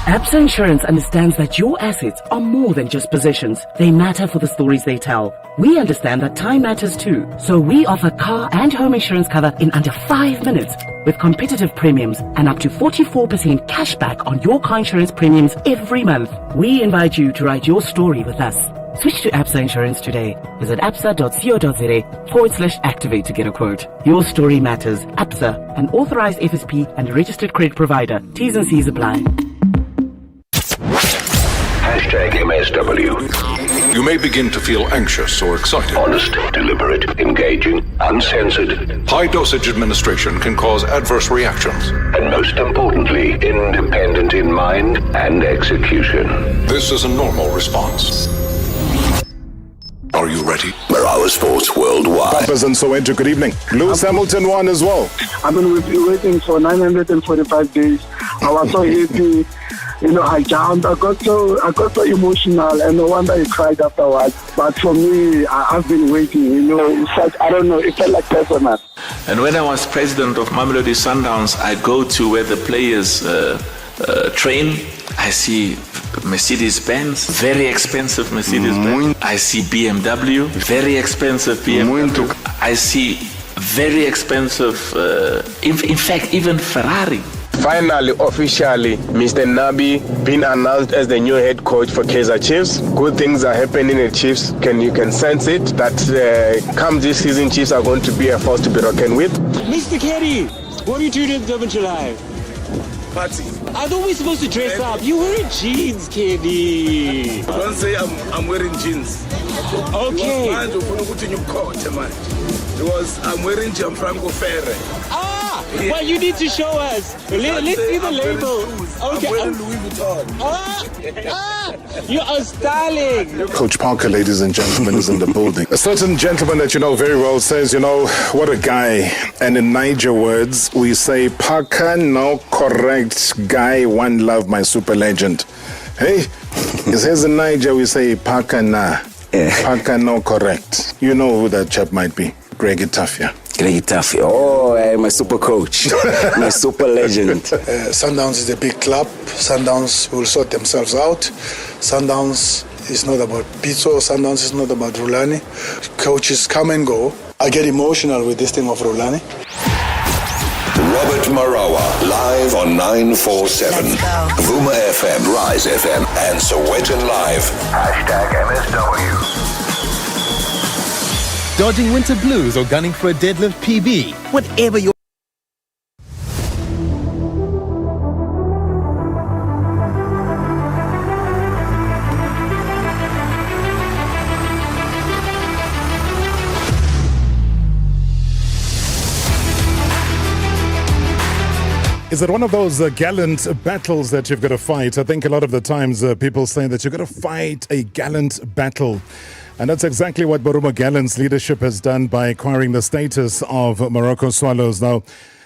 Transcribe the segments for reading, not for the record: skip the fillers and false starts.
Absa Insurance understands that your assets are more than just possessions. They matter for the stories they tell. We understand that time matters too. So we offer car and home insurance cover in under 5 minutes with competitive premiums and up to 44% cash back on your car insurance premiums every month. We invite you to write your story with us. Switch to Absa Insurance today. Visit absa.co.za/activate to get a quote. Your story matters. Absa, an authorized FSP and registered credit provider. T's and C's apply. #MSW. You may begin to feel anxious or excited. Honest, deliberate, engaging, uncensored. High dosage administration can cause adverse reactions. And most importantly, independent in mind and execution. This is a normal response. Are you ready? Marawa Sports Worldwide. Chairperson Soweto, good evening. Lewis Hamilton won as well. I've been waiting for 945 days. I was so happy. I jumped. I got so emotional, and no wonder I cried afterwards. But for me, I've been waiting. It's such, I don't know. It felt like personal. And when I was president of Mamelodi Sundowns, I go to where the players train. I see Mercedes-Benz, very expensive Mercedes-Benz. I see BMW, very expensive BMW. I see very expensive, in fact, even Ferrari. Finally, officially, Mr. Nabi being announced as the new head coach for Kaizer Chiefs. Good things are happening at Chiefs. You can sense it that come this season, Chiefs are going to be a force to be reckoned with. Mr. Keddy, what are you doing at 7th of July? Party. I thought we were supposed to dress up. You wearing jeans, Keddy. Don't say I'm wearing jeans. Okay. I'm wearing Gianfranco Ferre. Yeah. Well, you need to show us. Let's see the label. Okay. I'm wearing Louis Vuitton. You are styling. Coach Parker, ladies and gentlemen, is in the building. A certain gentleman that you know very well says, what a guy. And in Niger words, we say, Parker, no correct guy, one love, my super legend. Hey, it says in Niger, we say, Parker, nah. Parker, no correct. You know who that chap might be. Greg Itafia. Greg Itafia. Oh, my super coach. My super legend. Sundowns is a big club. Sundowns will sort themselves out. Sundowns is not about Pizzo. Sundowns is not about Rulani. Coaches come and go. I get emotional with this thing of Rulani. Robert Marawa, live on 947. Vuma FM, Rise FM, and Sowetan Live. #MSW. Dodging winter blues or gunning for a deadlift PB, whatever your Is it one of those gallant battles that you've got to fight? I think a lot of the times people say that you've got to fight a gallant battle. And that's exactly what Marumo Gallants' leadership has done by acquiring the status of Morocco Swallows. Now,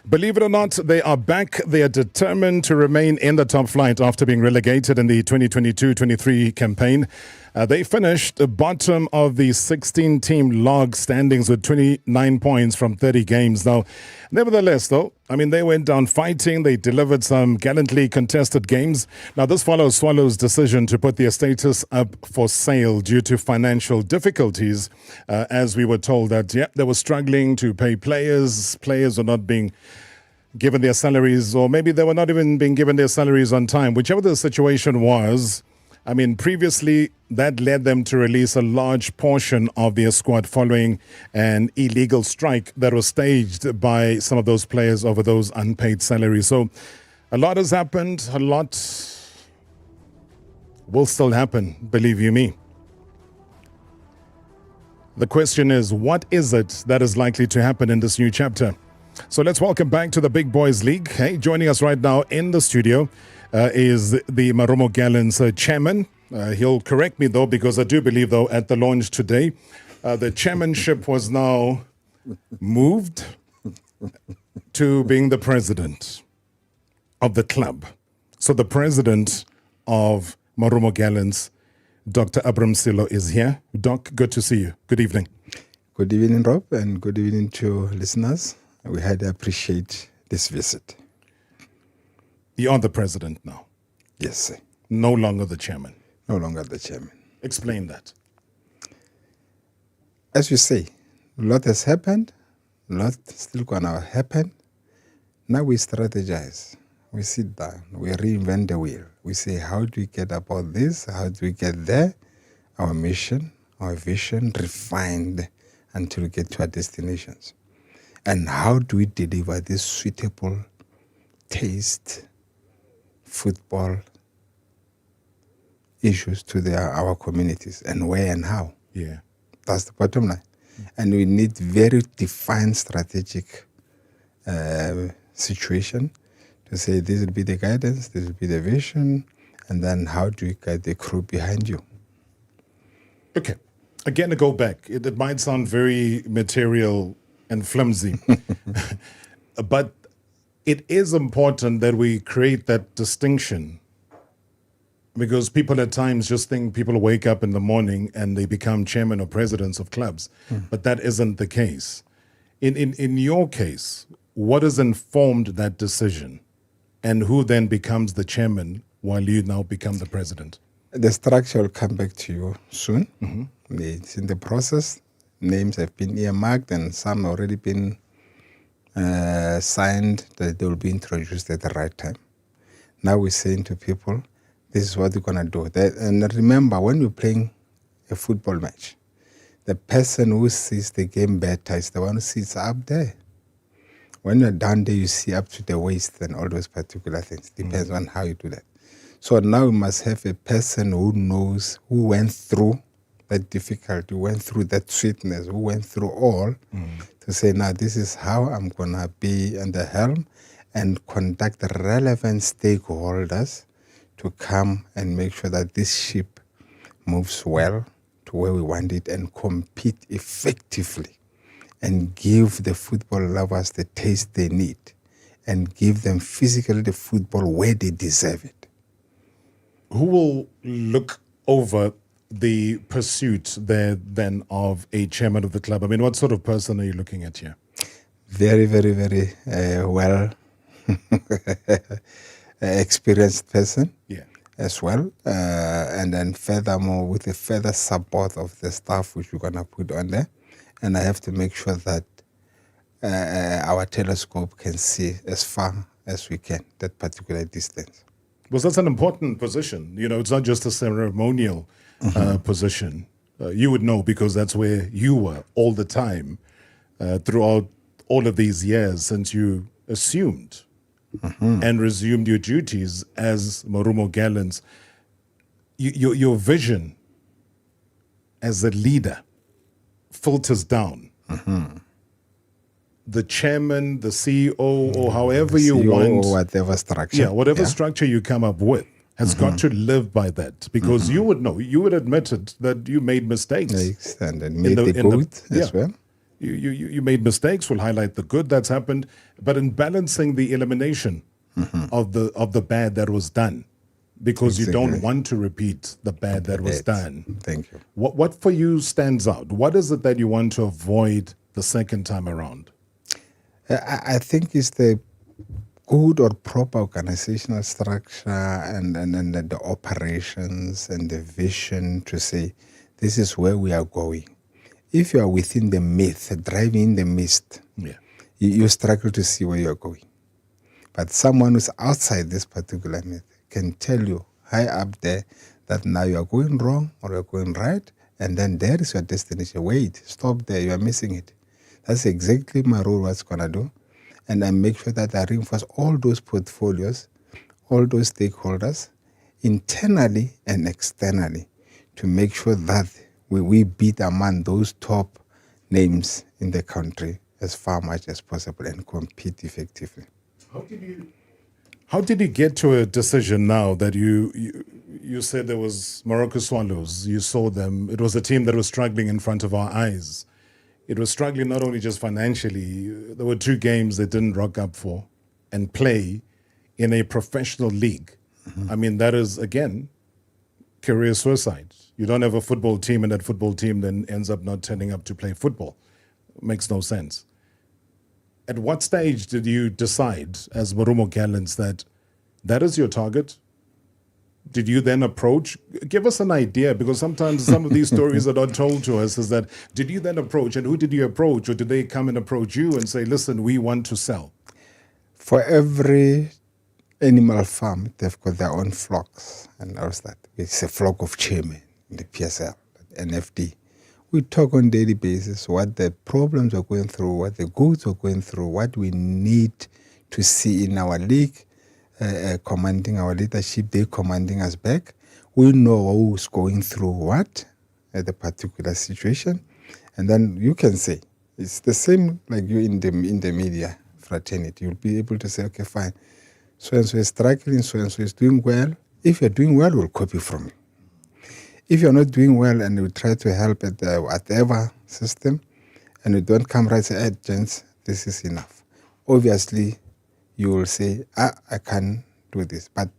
believe it or not, they are back. They are determined to remain in the top flight after being relegated in the 2022-23 campaign. They finished bottom of the 16-team log standings with 29 points from 30 games. Now, nevertheless, though, they went down fighting. They delivered some gallantly contested games. Now, this follows Swallows' decision to put their status up for sale due to financial difficulties, as we were told that, they were struggling to pay players. Players were not being given their salaries, or maybe they were not even being given their salaries on time. Whichever the situation was, previously that led them to release a large portion of their squad following an illegal strike that was staged by some of those players over those unpaid salaries. So a lot has happened. A lot will still happen, believe you me. The question is, what is it that is likely to happen in this new chapter? So let's welcome back to the Big Boys League. Hey, joining us right now in the studio is the Marumo Gallants chairman. He'll correct me, though, because I do believe, though, at the launch today, the chairmanship was now moved to being the president of the club. So the president of Marumo Gallants, Dr. Abram Sello, is here. Doc, good to see you. Good evening. Good evening, Rob, and good evening to listeners. We highly appreciate this visit. You are the president now. Yes, sir. No longer the chairman. No longer the chairman. Explain that. As you say, a lot has happened, a lot still gonna happen. Now we strategize. We sit down, we reinvent the wheel. We say, how do we get about this? How do we get there? Our mission, our vision, refined until we get to our destinations. And how do we deliver this suitable taste, football issues to our communities, and where and how? Yeah. That's the bottom line. And we need very defined strategic situation to say this will be the guidance, this will be the vision, and then how do you get the crew behind you? Okay. Again, to go back, it might sound very material and flimsy, but it is important that we create that distinction, because people at times just think people wake up in the morning and they become chairman or presidents of clubs, but that isn't the case. In your case, what has informed that decision, and who then becomes the chairman while you now become the president? The structure will come back to you soon. It's in the process. Names have been earmarked and some already been signed that they will be introduced at the right time. Now we're saying to people, this is what we're going to do. And remember, when you're playing a football match, the person who sees the game better is the one who sits up there. When you're down there, you see up to the waist and all those particular things. Depends on how you do that. So now we must have a person who knows, who went through that difficulty, who went through that sweetness, who went through all, to say, now this is how I'm going to be in the helm and contact the relevant stakeholders to come and make sure that this ship moves well to where we want it and compete effectively and give the football lovers the taste they need and give them physically the football where they deserve it. Who will look over the pursuit there then of a chairman of the club? I mean, what sort of person are you looking at here? Very, very, very well experienced person as well. And then furthermore, with the further support of the staff which we're going to put on there. And I have to make sure that our telescope can see as far as we can, that particular distance. Well, that's an important position. You know, it's not just a ceremonial position. You would know because that's where you were all the time throughout all of these years since you assumed and resumed your duties as Marumo Gallants. Your vision as a leader filters down. The chairman, the CEO, or however you want. Or whatever structure. Yeah, whatever structure you come up with has got to live by that, because you would know, you would admit it, that you made mistakes. And made the good as well. You made mistakes, we'll highlight the good that's happened, but in balancing the elimination of the bad that was done, because you don't want to repeat the bad that was done. Thank you. What for you stands out? What is it that you want to avoid the second time around? I think it's the good or proper organizational structure and the operations and the vision to say, this is where we are going. If you are within the myth, driving the mist, you struggle to see where you are going. But someone who's outside this particular myth can tell you high up there that now you are going wrong or you are going right, and then there is your destination. Wait, stop there, you are missing it. That's exactly my role, what's going to do. And I make sure that I reinforce all those portfolios, all those stakeholders, internally and externally, to make sure that we beat among those top names in the country as far much as possible and compete effectively. How did you get to a decision now that you said there was Morocco Swallows, you saw them, it was a team that was struggling in front of our eyes. It was struggling not only just financially, there were 2 games they didn't rock up for and play in a professional league. I mean, that is, again, career suicide. You don't have a football team and that football team then ends up not turning up to play football. It makes no sense. At what stage did you decide as Marumo Gallants that That is your target? Did you then approach? Give us an idea, because sometimes some of these stories are not told to us. Is that, did you then approach, and who did you approach, or did they come and approach you and say, listen, we want to sell? For every animal farm, they've got their own flocks and all that. It's a flock of chairmen in the PSL, NFD. We talk on a daily basis what the problems are going through, what the goods are going through, what we need to see in our league, commanding our leadership, they commanding us back. We know who's going through what at the particular situation. And then you can say, it's the same like you in the media fraternity. You'll be able to say, okay, fine, so-and-so is struggling, so-and-so is doing well. If you're doing well, we'll copy from you. If you're not doing well and we try to help at whatever system, and you don't come right and say, hey, gents, this is enough. Obviously, you will say, I can't do this. But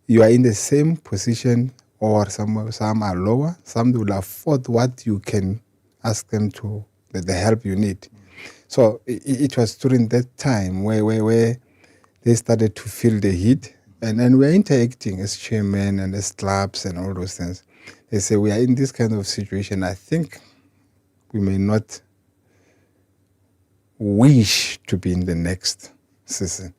you are in the same position, or some are lower. Some will afford what you can ask them to, the help you need. So it was during that time where they started to feel the heat. And we're interacting as chairmen and as clubs and all those things. They say, we are in this kind of situation. I think we may not wish to be in the next season.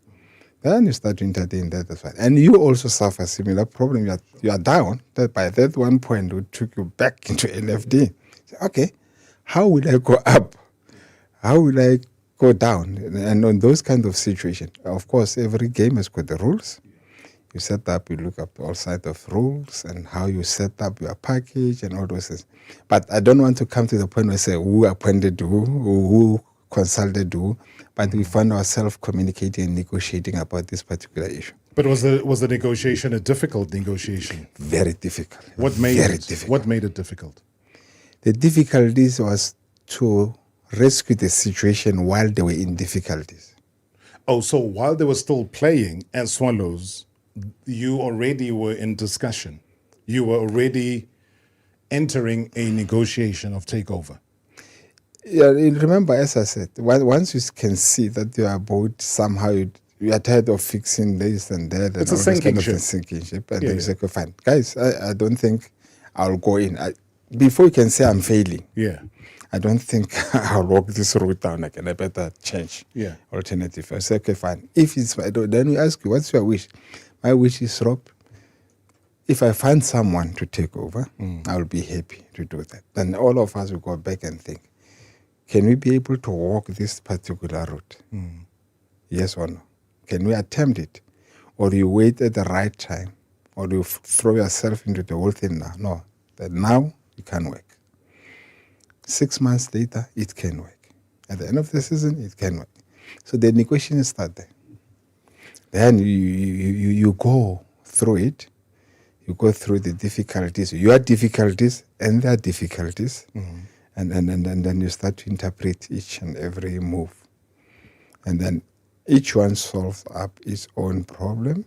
Then you start to entertain that as well. And you also suffer a similar problem. You are down. That by that one point, we took you back into LFD. Say, okay, how will I go up? How will I go down? And on those kind of situations, of course, every game has got the rules. You set up, you look up all sides of rules and how you set up your package and all those things. But I don't want to come to the point where I say who appointed who consulted who, but we find ourselves communicating and negotiating about this particular issue. But was the negotiation a difficult negotiation? Very difficult. What made Very it difficult. What made it difficult? The difficulties was to rescue the situation while they were in difficulties. Oh, so while they were still playing as Swallows, you already were in discussion. You were already entering a negotiation of takeover. Yeah, remember, as I said, once you can see that you are both somehow, you are tired of fixing this and that. It's and a sinking ship. Sinking ship. And then you say, okay, fine. Guys, I don't think I'll go in. Before you can say I'm failing. Yeah. I don't think I'll walk this route down again. I better change. Yeah. Alternative. I say, okay, fine. If it's, then we ask you, what's your wish? My wish is, Rob, if I find someone to take over, I'll be happy to do that. Then all of us will go back and think, can we be able to walk this particular route? Yes or no? Can we attempt it? Or do you wait at the right time? Or do you throw yourself into the whole thing now? No, that now it can work. 6 months later, it can work. At the end of the season, it can work. So the negotiation starts there. Then you go through it. You go through the difficulties, your difficulties and their difficulties. And then you start to interpret each and every move. And then each one solves up its own problem.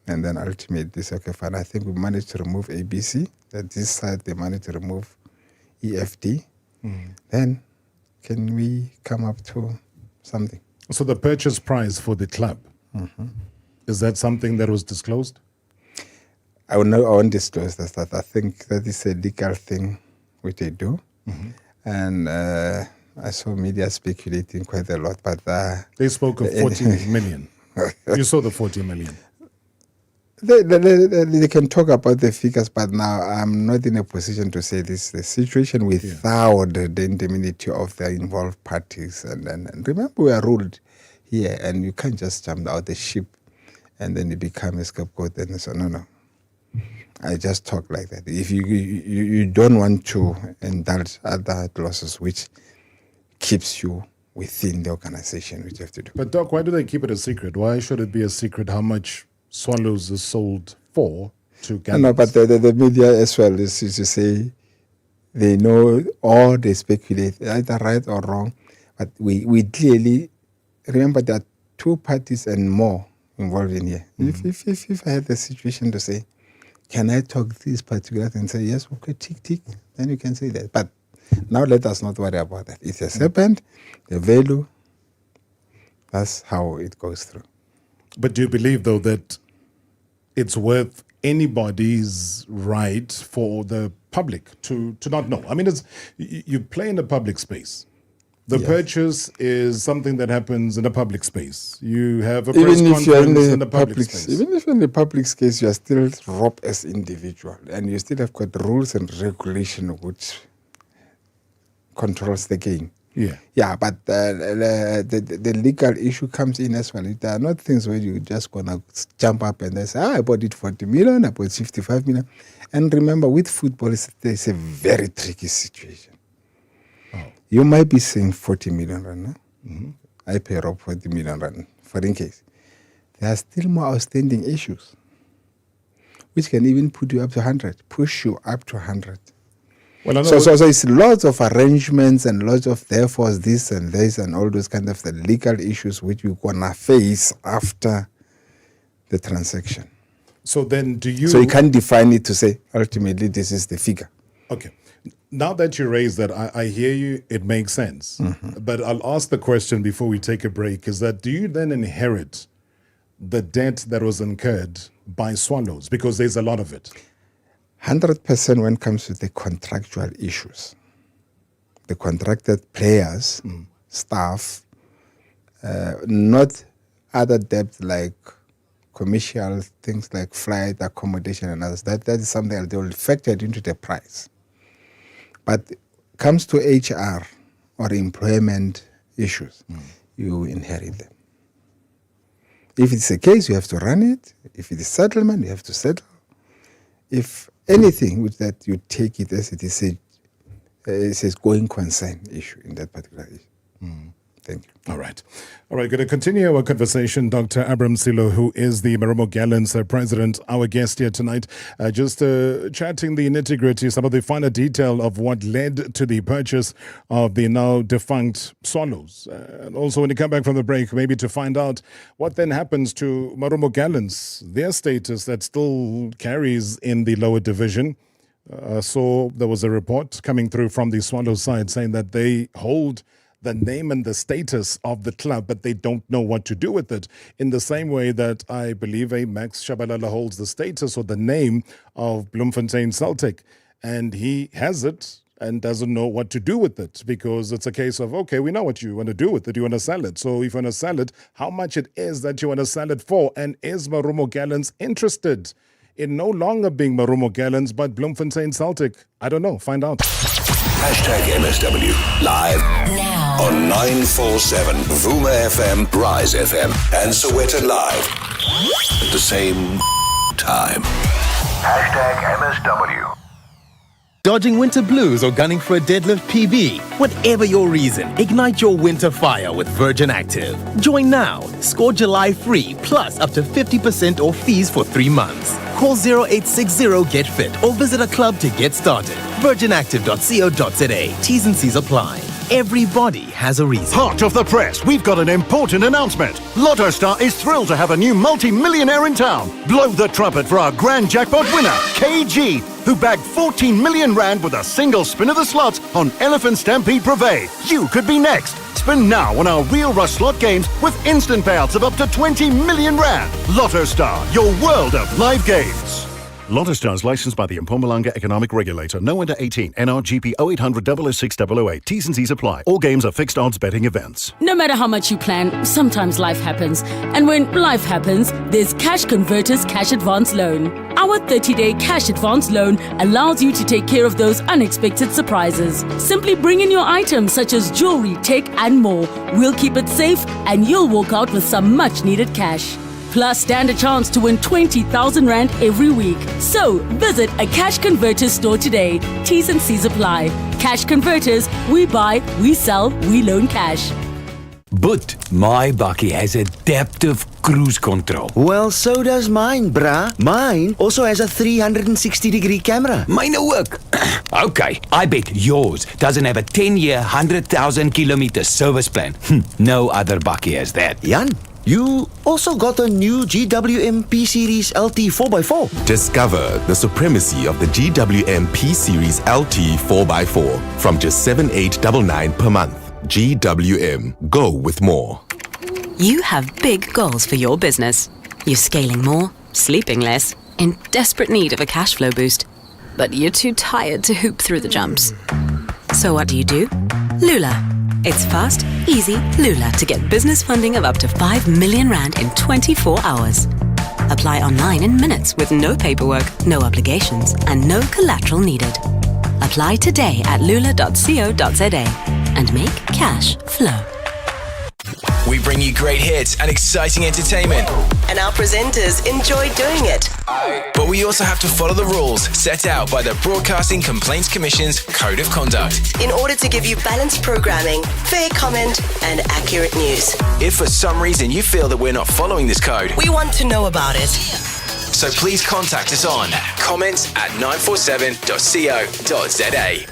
And then ultimately say, okay, fine, I think we managed to remove ABC. That this side, they managed to remove EFD. Then can we come up to something? So the purchase price for the club, is that something that was disclosed? I won't disclose that. I think that is a legal thing which they do. And I saw media speculating quite a lot, but they spoke of 40 million. You saw the 40 million. They can talk about the figures, but now I'm not in a position to say this. The situation without the indemnity of the involved parties, and remember we are ruled here, and you can't just jump out the ship, and then you become a scapegoat. And so no. I just talk like that. If you don't want to indulge other losses, which keeps you within the organization, which you have to do. But Doc, why do they keep it a secret? Why should it be a secret how much Swallows is sold for to Gallants? No, but the media as well is to say they know or they speculate, either right or wrong. But we clearly remember there are two parties and more involved in here. If I had the situation to say, can I talk this particular thing and say, yes, okay, tick, then you can say that. But now let us not worry about that. It has happened, the value, that's how it goes through. But do you believe, though, that it's worth anybody's right for the public to not know. I mean, you play in a public space. The purchase is something that happens in a public space. You have a press conference in a public space. Even if in the public space, you are still robbed as individual, and you still have got rules and regulation which controls the game. Yeah. Yeah, but the legal issue comes in as well. There are not things where you're just going to jump up and they say, I bought it 40 million, I bought 55 million. And remember, with football, it's a very tricky situation. You might be saying 40 million rand now. Mm-hmm. I pay Rob 40 million rand, for in case. There are still more outstanding issues, which can even put you up to 100, push you up to 100. Well, so it's lots of arrangements and lots of therefore this and this and all those kind of the legal issues which we're going to face after the transaction. So then So you can't define it to say, ultimately, this is the figure. Okay. Now that you raise that, I hear you, it makes sense. Mm-hmm. But I'll ask the question before we take a break, is that do you then inherit the debt that was incurred by Swallows? Because there's a lot of it. 100% when it comes to the contractual issues. The contracted players, staff, not other debt like commercial things like flight, accommodation and others. That is something that they will factor into the price. But comes to HR or employment issues, you inherit them. If it's a case, you have to run it. If it is settlement, you have to settle. If anything with that, you take it as it is a going concern issue in that particular issue. Thank you. All right. Going to continue our conversation. Dr. Abram Sello, who is the Marumo Gallants president, our guest here tonight, just chatting the nitty-gritty, some of the finer detail of what led to the purchase of the now defunct Swallows. And also, when you come back from the break, maybe to find out what then happens to Marumo Gallants, their status that still carries in the lower division. So there was a report coming through from the Swallows side saying that they hold the name and the status of the club, but they don't know what to do with it. In the same way that I believe Max Shabalala holds the status or the name of Bloemfontein Celtic, and he has it and doesn't know what to do with it, because it's a case of, okay, we know what you want to do with it. You want to sell it. So if you want to sell it, how much it is that you want to sell it for? And is Marumo Gallants interested in no longer being Marumo Gallants, but Bloemfontein Celtic? I don't know. Find out. #MSW live now on 947 Vuma FM, Rise FM, and Soweto Live at the same time. #MSW. Dodging winter blues or gunning for a deadlift PB? Whatever your reason, ignite your winter fire with Virgin Active. Join now. Score July free, plus up to 50% off fees for 3 months. Call 0860-GET-FIT or visit a club to get started. virginactive.co.za. T's and C's apply. Everybody has a reason. Hot off the press, we've got an important announcement. Lotto Star is thrilled to have a new multi-millionaire in town. Blow the trumpet for our grand jackpot winner, KG, who bagged 14 million rand with a single spin of the slots on Elephant Stampede Privé. You could be next. Spin now on our Real Rush slot games with instant payouts of up to 20 million rand. Lotto Star, your world of live games. Lotto Star is licensed by the Mpumalanga Economic Regulator. No under 18. NRGP 0800 006 008. T's and C's apply. All games are fixed odds betting events. No matter how much you plan, sometimes life happens. And when life happens, there's Cash Converters Cash Advance Loan. Our 30-day cash advance loan allows you to take care of those unexpected surprises. Simply bring in your items such as jewelry, tech, and more. We'll keep it safe and you'll walk out with some much-needed cash. Plus, stand a chance to win 20,000 Rand every week. So, visit a Cash Converters store today. T's and C's apply. Cash Converters, we buy, we sell, we loan cash. But my bakkie has adaptive cruise control. Well, so does mine, brah. Mine also has a 360-degree camera. Mine ook. Okay, I bet yours doesn't have a 10-year, 100,000 kilometer service plan. No other bakkie has that. Jan, you also got a new GWM P-Series LT 4x4. Discover the supremacy of the GWM P-Series LT 4x4 from just 7,899 per month. GWM. Go with more. You have big goals for your business. You're scaling more, sleeping less, in desperate need of a cash flow boost. But you're too tired to hoop through the jumps. So what do? Lula. It's fast, easy Lula to get business funding of up to 5 million rand in 24 hours. Apply online in minutes with no paperwork, no obligations, and no collateral needed. Apply today at lula.co.za and make cash flow. We bring you great hits and exciting entertainment. And our presenters enjoy doing it. But we also have to follow the rules set out by the Broadcasting Complaints Commission's Code of Conduct. In order to give you balanced programming, fair comment, and accurate news. If for some reason you feel that we're not following this code, we want to know about it. So please contact us on comments@947.co.za.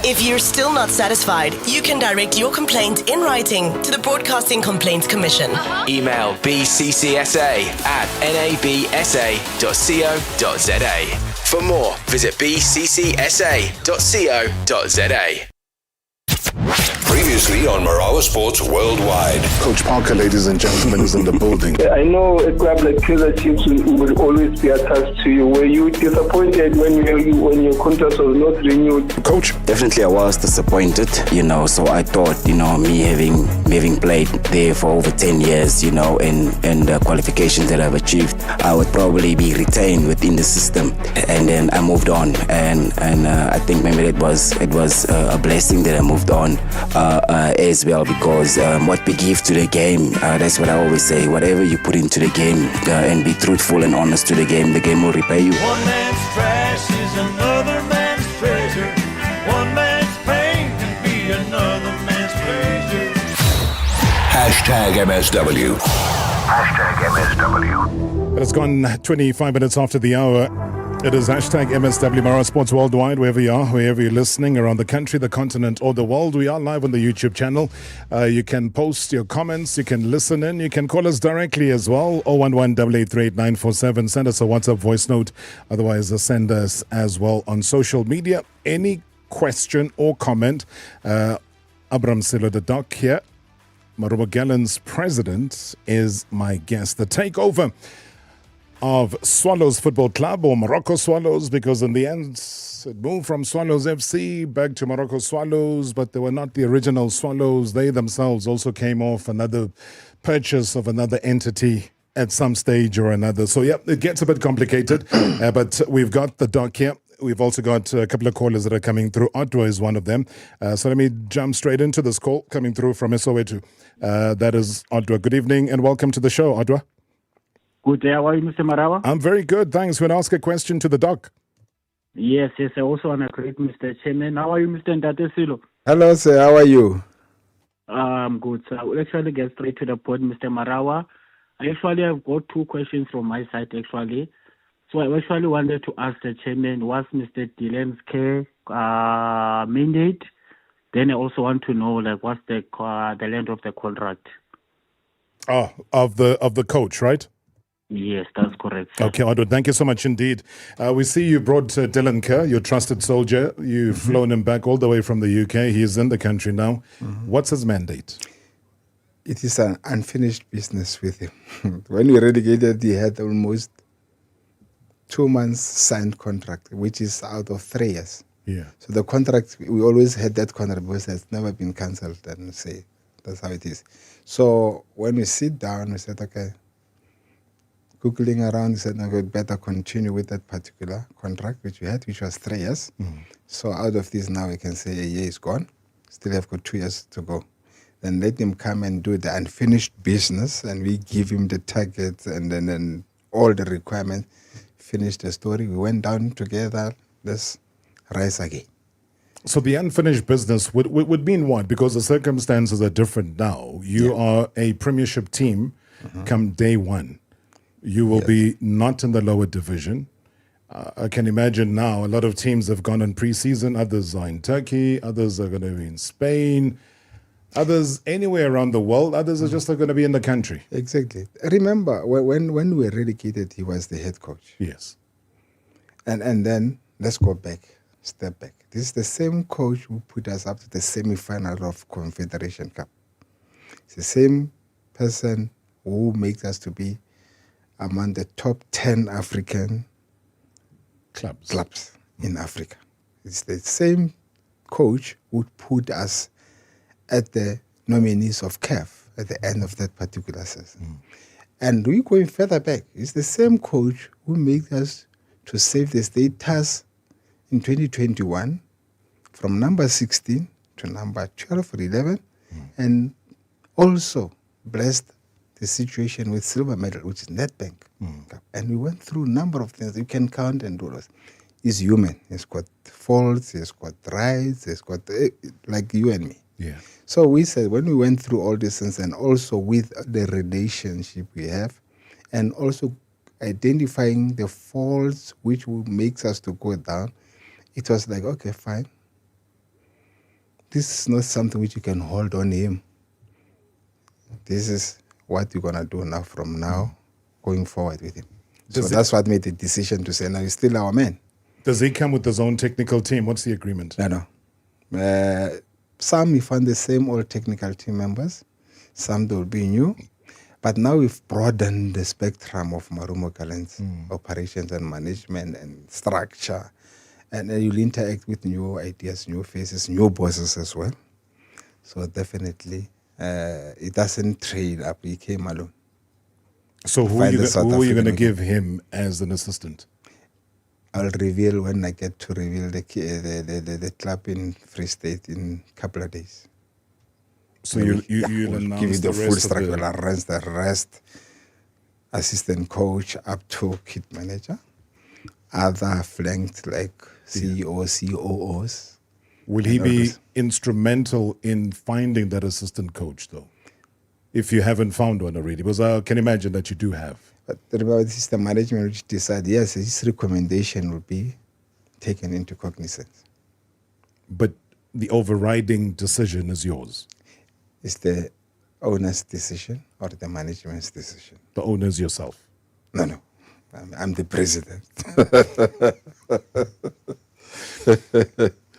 If you're still not satisfied, you can direct your complaint in writing to the Broadcasting Complaints Commission. Email bccsa@nabsa.co.za. For more, visit bccsa.co.za. Previously on Marawa Sports Worldwide. Coach Parker, ladies and gentlemen, is in the building. I know a club like Kaizer Chiefs will always be attached to you. Were you disappointed when your contract was not renewed? Coach? Definitely I was disappointed, so I thought, me having played there for over 10 years, and the qualifications that I've achieved, I would probably be retained within the system. And then I moved on, and I think maybe it was a blessing that I moved on as well, because what we give to the game, that's what I always say, whatever you put into the game and be truthful and honest to the game will repay you. One man's trash is another man's treasure. One man's pain can be another man's pleasure. #MSW. #MSW. It's gone 25 minutes after the hour. It is #MSW Marawa Sports Worldwide, wherever you are, wherever you're listening, around the country, the continent, or the world. We are live on the YouTube channel. You can post your comments, you can listen in, you can call us directly as well. 011-883-8947. Send us a WhatsApp voice note. Otherwise, send us as well on social media. Any question or comment. Abram Sello, the doc here. Marumo Gallants president is my guest. The takeover of Swallows Football Club, or Morocco Swallows, because in the end it moved from Swallows FC back to Morocco Swallows, but they were not the original Swallows. They themselves also came off another purchase of another entity at some stage or another. So yeah, it gets a bit complicated, but we've got the doc here. We've also got a couple of callers that are coming through. Otwa is one of them. So let me jump straight into this call coming through from Soweto. That is Otwa. Good evening and welcome to the show, Otwa. Good day. How are you, Mr. Marawa? I'm very good. Thanks. We'll ask a question to the doc. Yes. I also want to greet Mr. Chairman. How are you, Mr. Silo? Hello, sir. How are you? I'm good, sir. We'll actually get straight to the point, Mr. Marawa. I've got two questions from my side, actually. So I actually wanted to ask the Chairman, what's Mr. Dylan's care mandate? Then I also want to know, what's the length of the contract? Oh, of the coach, right? Yes, that's correct, sir. Okay, Otto, thank you so much indeed. We see you brought Dylan Kerr, your trusted soldier. You've flown him back all the way from the UK. He is in the country now. What's his mandate? It is an unfinished business with him. When we relegated, he had almost 2 months signed contract, which is out of 3 years. Yeah. So the contract, we always had that contract because it's never been cancelled, and say that's how it is. So when we sit down, we said, okay, Googling around, we said, no, we'd better continue with that particular contract, which we had, which was 3 years. So out of this now, we can say a year is gone. Still have got 2 years to go. Then let him come and do the unfinished business, and we give him the targets and then all the requirements. Finish the story. We went down together. Let's rise again. So the unfinished business would mean what? Because the circumstances are different now. You are a premiership team come day one. You will be not in the lower division. I can imagine now a lot of teams have gone on pre-season. Others are in Turkey. Others are going to be in Spain. Others anywhere around the world. Others are just going to be in the country. Exactly. Remember, when we were relegated, he was the head coach. Yes. And then let's go back, step back. This is the same coach who put us up to the semi-final of Confederation Cup. It's the same person who makes us to be among the top 10 African clubs in Africa. It's the same coach who put us at the nominees of CAF at the end of that particular season. And we're going further back. It's the same coach who made us to save the status in 2021 from number 16 to number 12 or 11, and also blessed the situation with silver medal, which is Nedbank. And we went through a number of things. You can count and do those. He's human. He's got faults, he's got rights, he's got, like you and me. Yeah. So we said, when we went through all these things, and also with the relationship we have, and also identifying the faults which makes us to go down, it was like, okay, fine. This is not something which you can hold on him. This is what you're going to do now from now going forward with him. So that's what made the decision to say, now he's still our man. Does he come with his own technical team? What's the agreement? No. Some we found the same old technical team members. Some they will be new. But now we've broadened the spectrum of Marumo Gallants, operations and management and structure. And then you'll interact with new ideas, new faces, new bosses as well. So definitely, it doesn't trade up. He came alone. So who are you going to give him as an assistant? I'll reveal when I get to reveal the club in Free State in a couple of days. So you'll announce give you the full structure. of We'll arrange the rest, assistant coach up to kit manager, other flanked like CEOs, COOs. Will he be instrumental in finding that assistant coach, though? If you haven't found one already, because I can imagine that you do have. But remember, this is the management which decide, yes, this recommendation will be taken into cognizance. But the overriding decision is yours. It's the owner's decision or the management's decision. The owner's yourself? No. I'm the president.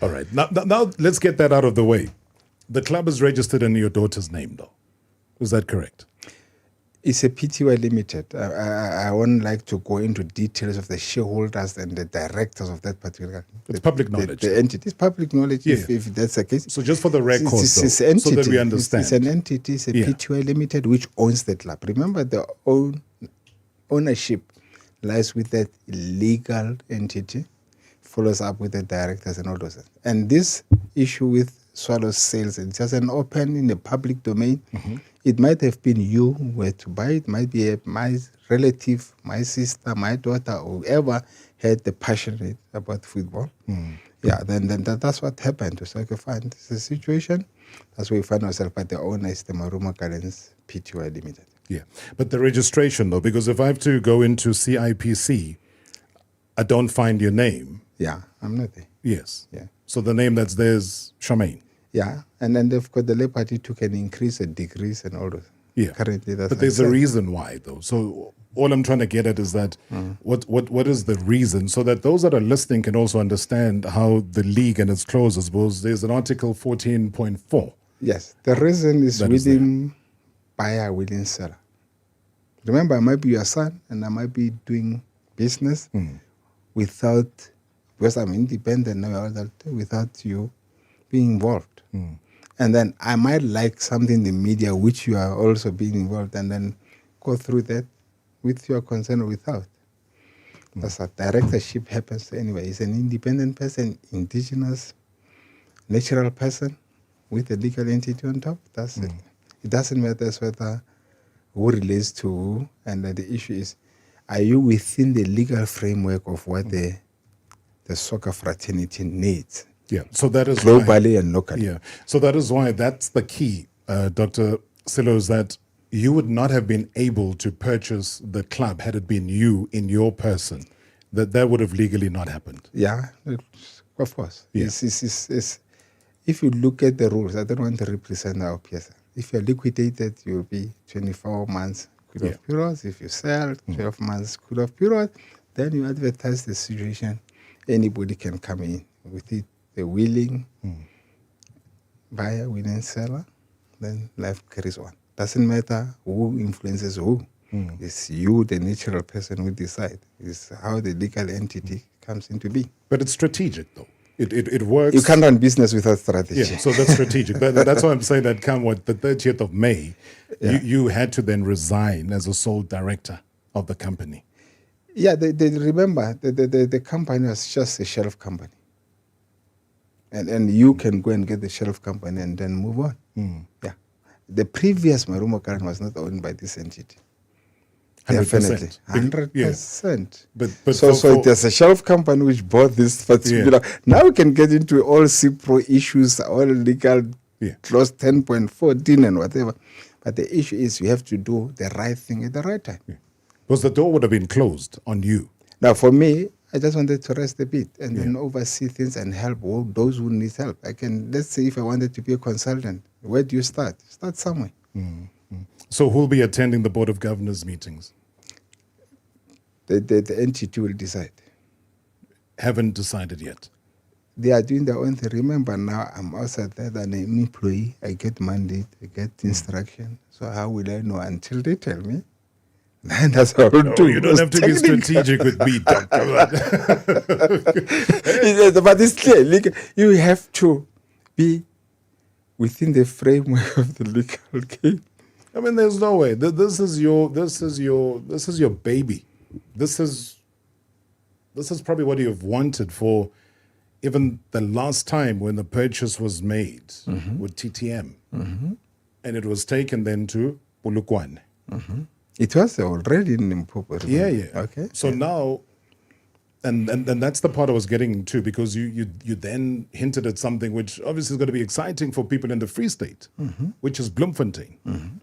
All right. Now let's get that out of the way. The club is registered in your daughter's name, though. Is that correct? It's a PTY Limited. I won't like to go into details of the shareholders and the directors of that particular. It's public knowledge. The entity is public knowledge, if that's the case. So just for the record, it's so that we understand. It's an entity, it's a PTY Limited which owns the club. Remember, the ownership lies with that legal entity, follows up with the directors and all those things. And this issue with Swallow sales, it's just an open in the public domain. It might have been you who were to buy it, might be my relative, my sister, my daughter, or whoever had the passion about football. Yeah, then that's what happened. So okay, fine, this is the situation. That's where we find ourselves, but the owner is the Marumo Gallants PTY Limited. Yeah, but the registration though, because if I have to go into CIPC, I don't find your name. Yeah, I'm not there. Yes. Yeah. So the name that's there is Charmaine. Yeah, and then they've got the Labour Party took an increase and decrease and all those. Yeah. Currently, that's. But there's a reason why, though. So all I'm trying to get at is that what is the reason, so that those that are listening can also understand how the league and its clauses. Because there's an Article 14.4. Yes, the reason is willing buyer, willing seller. Remember, I might be your son, and I might be doing business without, because I'm independent now, without you being involved. And then I might like something in the media which you are also being involved, and then go through that with your consent or without. That's how directorship happens anyway. It's an independent person, indigenous, natural person with a legal entity on top. That's it. It doesn't matter whether who relates to who, and the issue is, are you within the legal framework of what the soccer fraternity needs? Yeah, so that is globally and locally. Yeah, so that is why that's the key, Dr. Sello, is that you would not have been able to purchase the club had it been you in your person. That would have legally not happened. Yeah, of course. Yeah. It's, if you look at the rules, I don't want to represent our PSL. If you're liquidated, you'll be 24 months cool-off periods. If you sell, 12 months cool-off period, then you advertise the situation. Anybody can come in with it. The willing buyer, willing seller, then life carries on. Doesn't matter who influences who. It's you, the natural person, who decide. It's how the legal entity comes into being. But it's strategic, though. It works. You can't run business without strategy. Yeah, so that's strategic. That's why I'm saying that come the 30th of May, you had to then resign as a sole director of the company. Yeah, they remember the company was just a shelf company. And you can go and get the shelf company and then move on. Yeah. The previous Marumo Gallants was not owned by this entity. 100%. Definitely. 100%. But so there's a shelf company which bought this particular. Now we can get into all CPRO issues, all legal clause 10.14 and whatever. But the issue is you have to do the right thing at the right time. Because the door would have been closed on you. Now, for me, I just wanted to rest a bit and then oversee things and help those who need help. Let's say if I wanted to be a consultant, where do you start? Start somewhere. So who'll be attending the Board of Governors meetings? The entity will decide. Haven't decided yet. They are doing their own thing. Remember now, I'm outside there than an employee. I get mandate, I get instruction. So how will I know until they tell me? Then that's how I'll do. You don't have to be strategic with me, Doctor. But it's clear. You have to be within the framework of the legal game. I mean, there's no way. This is your baby. This is probably what you've wanted for even the last time when the purchase was made with TTM, and it was taken then to Polokwane. It was already in Limpopo. Yeah. Okay. So now, and that's the part I was getting to, because you then hinted at something which obviously is going to be exciting for people in the Free State, which is Bloemfontein.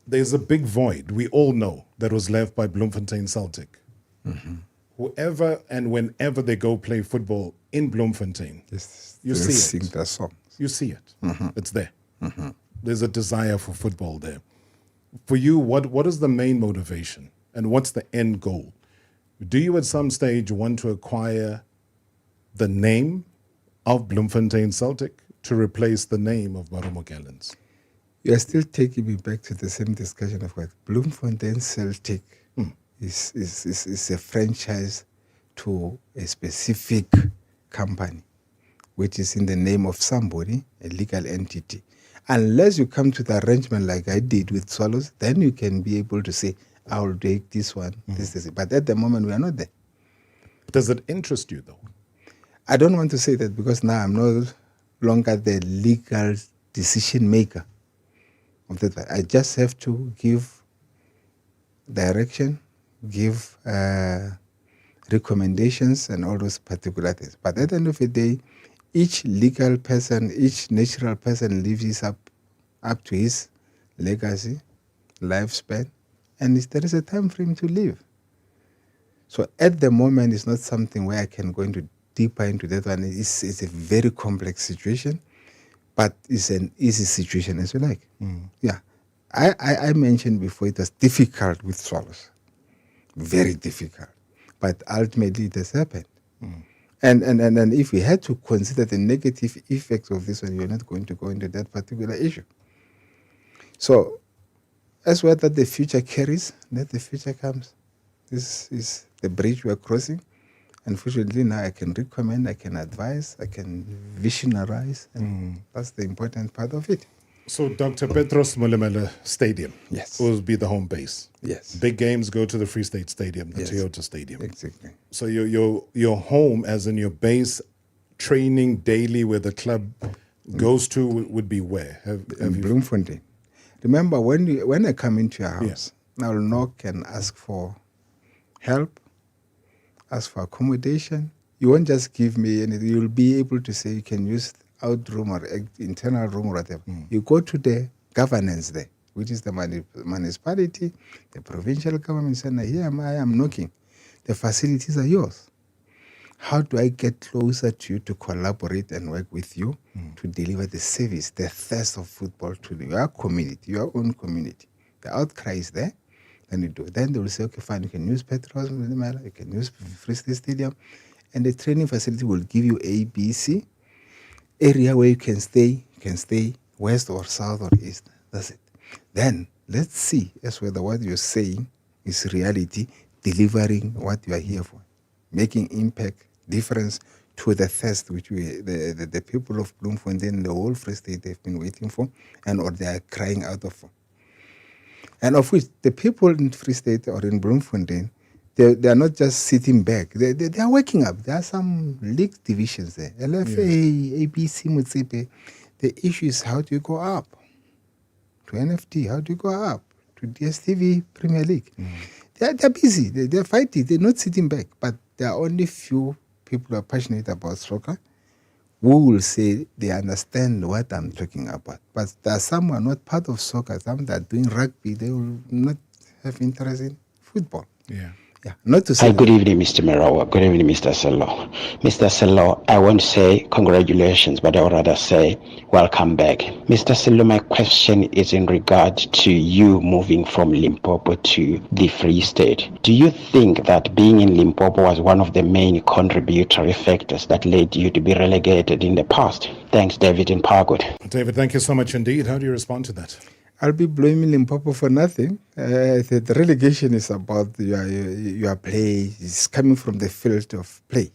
There's a big void, we all know, that was left by Bloemfontein Celtic. Whoever and whenever they go play football in Bloemfontein, you see sing it. their songs. You see it. It's there. There's a desire for football there. For you, what is the main motivation and what's the end goal? Do you at some stage want to acquire the name of Bloemfontein Celtic to replace the name of Marumo Gallants? You are still taking me back to the same discussion of what Bloemfontein Celtic is a franchise to a specific company, which is in the name of somebody, a legal entity. Unless you come to the arrangement like I did with Swallows, then you can be able to say, I will take this one, this is it. But at the moment, we are not there. Does it interest you, though? I don't want to say that because now I'm no longer the legal decision maker of that. I just have to give direction, give recommendations and all those particular things. But at the end of the day, each legal person, each natural person lives up to his legacy, lifespan, and there is a time for him to live. So at the moment, it's not something where I can go into deeper into that one. It's a very complex situation, but it's an easy situation as you like. Yeah. I mentioned before it was difficult with Swallows. Very difficult. But ultimately it has happened. And if we had to consider the negative effects of this one, you're not going to go into that particular issue. So, as well that the future carries, let the future comes. This is the bridge we're crossing. Unfortunately, now I can recommend, I can advise, I can visionarize, and that's the important part of it. So, Dr. Petros Molemele Stadium will be the home base. Yes. Big games go to the Free State Stadium, the Toyota Stadium. Exactly. So your home, as in your base training daily where the club goes to, would be where? In Bloemfontein. Remember, when I come into your house, I will knock and ask for help, ask for accommodation. You won't just give me anything. You'll be able to say you can use out room or internal room or whatever. You go to the governance there, which is the municipality, the provincial government, and here I am knocking. The facilities are yours. How do I get closer to you to collaborate and work with you to deliver the service, the thirst of football to your community, your own community? The outcry is there. Then you do. Then they will say, okay, fine, you can use Petros, you can use Free State Stadium, and the training facility will give you A, B, C, area where you can stay west or south or east. That's it. Then Let's see as whether what you're saying is reality, delivering what you are here for, making impact, difference to the thirst which the people of Bloemfontein, the whole Free State, have been waiting for, and or they are crying out for. And of which the people in Free State or in Bloemfontein, they are not just sitting back. They are waking up. There are some league divisions there. LFA, ABC, Mutsepe. The issue is how do you go up? To NFT, how do you go up? To DSTV Premier League. They're busy. They're fighting. They're not sitting back. But there are only few people who are passionate about soccer who will say they understand what I'm talking about. But there are some who are not part of soccer. Some that are doing rugby. They will not have interest in football. Yeah. Yeah, not to say. Hi, good evening, Mr. Marawa. Good evening, Mr. Sello. Mr. Sello, I won't say congratulations, but I would rather say welcome back. Mr. Sello, my question is in regard to you moving from Limpopo to the Free State. Do you think that being in Limpopo was one of the main contributory factors that led you to be relegated in the past? Thanks, David in Parkwood. David, thank you so much indeed. How do you respond to that? I'll be blaming Limpopo for nothing. The relegation is about your play. It's coming from the field of play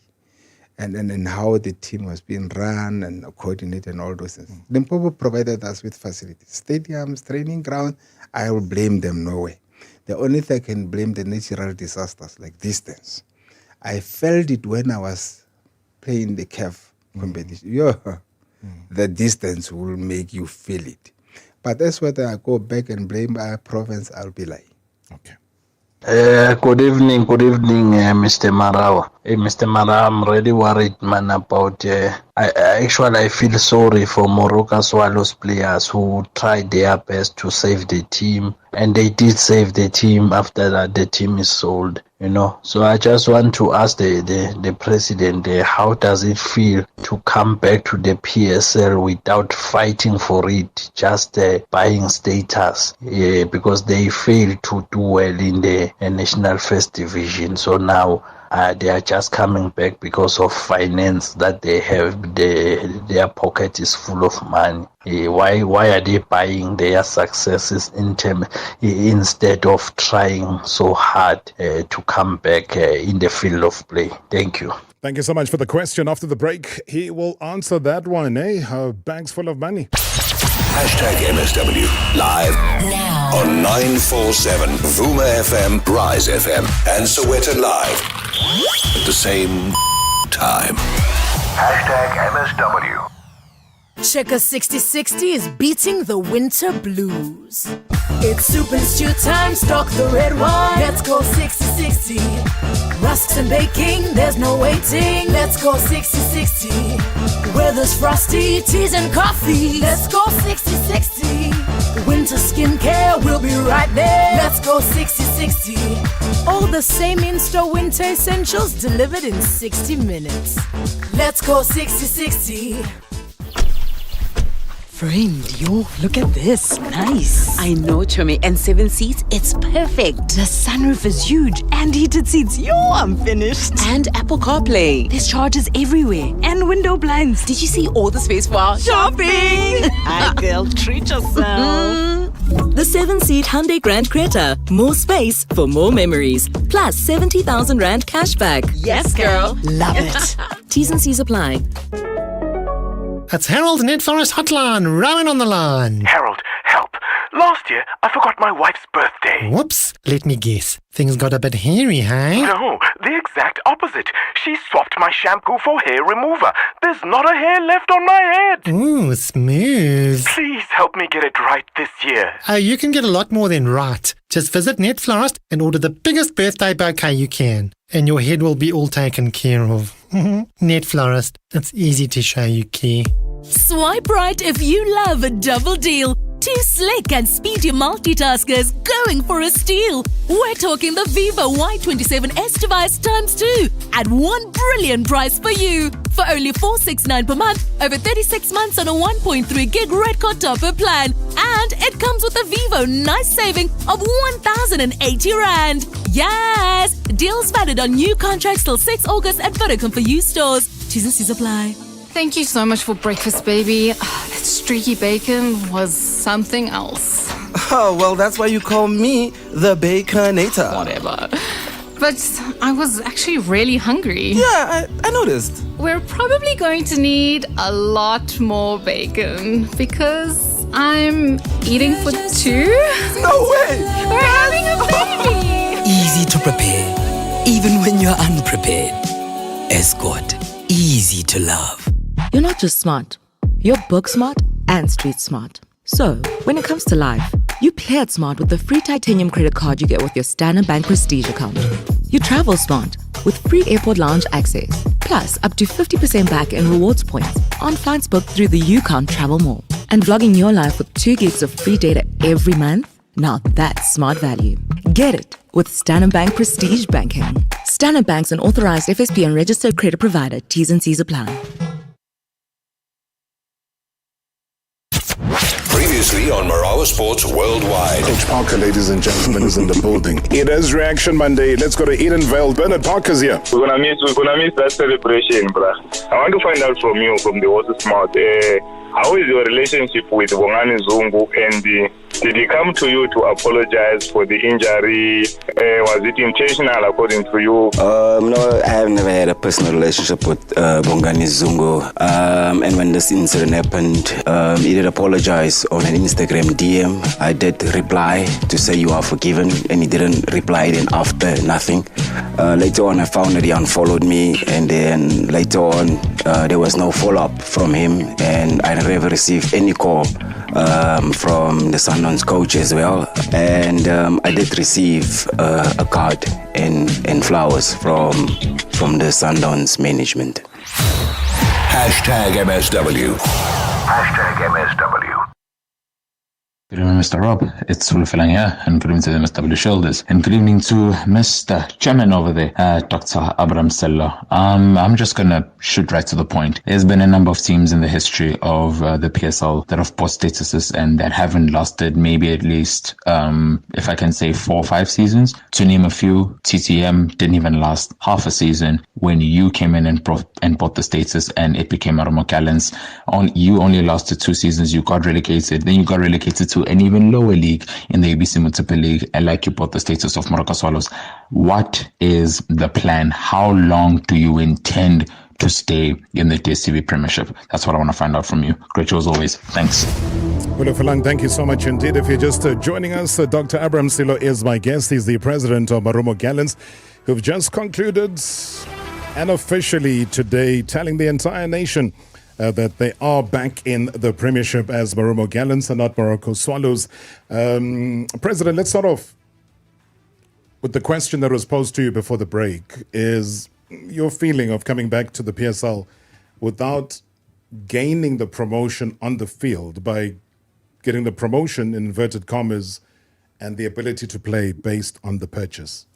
and how the team was being run and coordinated and all those things. Limpopo provided us with facilities, stadiums, training ground. I will blame them no way. The only thing I can blame the natural disasters like distance. I felt it when I was playing the CAF competition. The distance will make you feel it. But that's whether I go back and blame our province, I'll be lying. Okay. Good evening, Mr. Marawa. Hey, Mr. Marawa, I'm really worried, man, about... I feel sorry for Moroka Swallows players who tried their best to save the team, and they did save the team after that the team is sold, So I just want to ask the president, how does it feel to come back to the PSL without fighting for it, just buying status, because they failed to do well in the National First Division. So now they are just coming back because of finance that they have. Their pocket is full of money. Why are they buying their successes instead of trying so hard to come back in the field of play? Thank you. Thank you so much for the question. After the break, he will answer that one, bags full of money. #MSW live now on 947 Vuma FM, Rise FM, and Soweto Live at the same time. #MSW. Checker 6060 is beating the winter blues. It's soup and stew time, stock the red wine. Let's go 6060. Rusks and baking, there's no waiting. Let's go 6060. Weather's frosty, teas and coffee. Let's go 6060. Winter skincare, we'll be right there. Let's go 6060. All the same in-store winter essentials delivered in 60 minutes. Let's go 6060. Friend, look at this. Nice. I know, Chomi. And 7 seats, it's perfect. The sunroof is huge and heated seats. I'm finished. And Apple CarPlay. There's chargers everywhere. And window blinds. Did you see all the space for our shopping? Hi, girl. Treat yourself. The 7-seat Hyundai Grand Creta. More space for more memories. Plus 70,000 Rand cashback. Yes, girl. Love it. T's and C's apply. It's Harold Ned Forest Hotline, Rowan on the line. Harold, help. Last year, I forgot my wife's birthday. Whoops, let me guess. Things got a bit hairy, hey? No, the exact opposite. She swapped my shampoo for hair remover. There's not a hair left on my head. Ooh, smooth. Please help me get it right this year. You can get a lot more than right. Just visit Net Florist and order the biggest birthday bouquet you can. And your head will be all taken care of. Net Florist, it's easy to show you care. Swipe right if you love a double deal. 2 slick and speedy multitaskers going for a steal. We're talking the Vivo Y27S device times 2 at one brilliant price for you. For only $469 per month, over 36 months on a 1.3 gig red card topper plan. And it comes with a Vivo nice saving of 1,080 Rand. Yes! Deals valid on new contracts till 6 August at Vodacom for you stores. T's and C's apply. Thank you so much for breakfast, baby. That streaky bacon was something else. Oh, well, that's why you call me the Baconator. Whatever. But I was actually really hungry. Yeah, I noticed. We're probably going to need a lot more bacon because I'm eating for two. No way! We're having a baby! Easy to prepare, even when you're unprepared. Escort, easy to love. You're not just smart, you're book smart and street smart. So, when it comes to life, you play it smart with the free titanium credit card you get with your Standard Bank Prestige account. You travel smart with free airport lounge access, plus up to 50% back in rewards points on flights booked through the UCount Travel Mall. And vlogging your life with 2 gigs of free data every month? Now that's smart value. Get it with Standard Bank Prestige Banking. Standard Bank's an authorized FSP and registered credit provider. T's and C's apply. Previously on Marawa Sports Worldwide. Coach Parker, ladies and gentlemen, is in the building. It is Reaction Monday. Let's go to Edenvale. Bernard Parker's here. We're gonna miss that celebration, bruh. I want to find out from you, from the Horses Mouth, how is your relationship with Bongani Zungu, and did he come to you to apologize for the injury? Was it intentional according to you? No, I have never had a personal relationship with Bongani Zungu. And when this incident happened, he did apologize on an Instagram DM. I did reply to say you are forgiven, and he didn't reply then after, nothing. Later on, I found that he unfollowed me, and then later on, there was no follow-up from him, and I never received any call from the Sundowns coach as well. And I did receive a card and flowers from the Sundowns management. #MSW. #MSW. Good evening, Mr. Rob. It's Ulufilang here, and good evening to the MSW shoulders. And good evening to Mr. Chairman over there, Dr. Abram Sello. I'm just going to shoot right to the point. There's been a number of teams in the history of the PSL that have bought statuses and that haven't lasted maybe at least, if I can say, 4 or 5 seasons. To name a few, TTM didn't even last half a season when you came in and bought the status, and it became Marumo Gallants. You only lasted 2 seasons. You got relegated. Then you got relegated to an even lower league in the ABC Municipal League, and like you bought the status of Marawa Swallows. What is the plan? How long do you intend to stay in the DSTV Premiership? That's what I want to find out from you. Great show as always. Thanks. Well, Falang, thank you so much indeed. If you're just joining us, Dr. Abram Sello is my guest. He's the president of Marumo Gallants, who've just concluded unofficially today, telling the entire nation that they are back in the Premiership as Marumo Gallants and not Marawa Swallows. President, let's start off with the question that was posed to you before the break. Is your feeling of coming back to the PSL without gaining the promotion on the field by getting the promotion, in inverted commas, and the ability to play based on the purchase?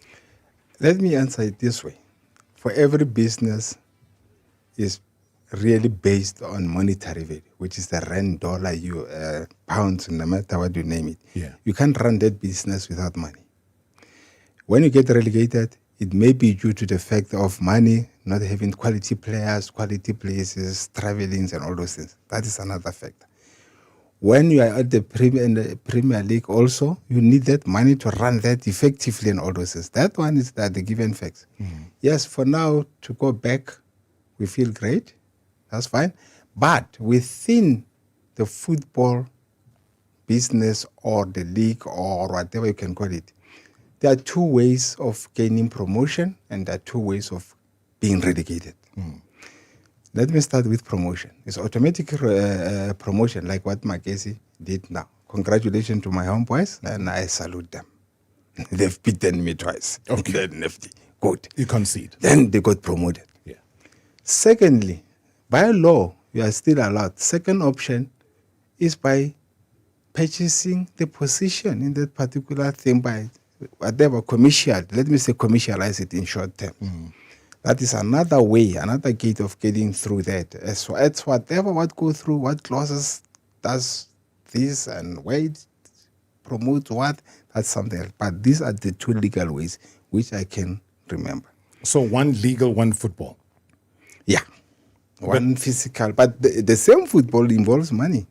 Let me answer it this way. For every business is really based on monetary value, which is the rand, dollar, pounds, no matter what you name it. Yeah. You can't run that business without money. When you get relegated, it may be due to the fact of money, not having quality players, quality places, travelings, and all those things. That is another factor. When you are at the Premier League also, you need that money to run that effectively and all those things. That one is the given facts. Mm-hmm. Yes, for now, to go back, we feel great. That's fine. But within the football business or the league or whatever you can call it, there are 2 ways of gaining promotion and there are 2 ways of being relegated. Mm. Let me start with promotion. It's automatic promotion like what Makesi did now. Congratulations to my homeboys, and I salute them. They've beaten me twice. Okay. Good. You concede. Then they got promoted. Yeah. Secondly, by law, you are still allowed. Second option is by purchasing the position in that particular thing by whatever commercial. Let me say commercialize it in short term. Mm. That is another way, another gate of getting through that. So it's whatever what go through, what clauses does this and where it promotes what, that's something else. But these are the 2 legal ways which I can remember. So 1 legal, 1 football. Yeah. 1 physical. But the same football involves money.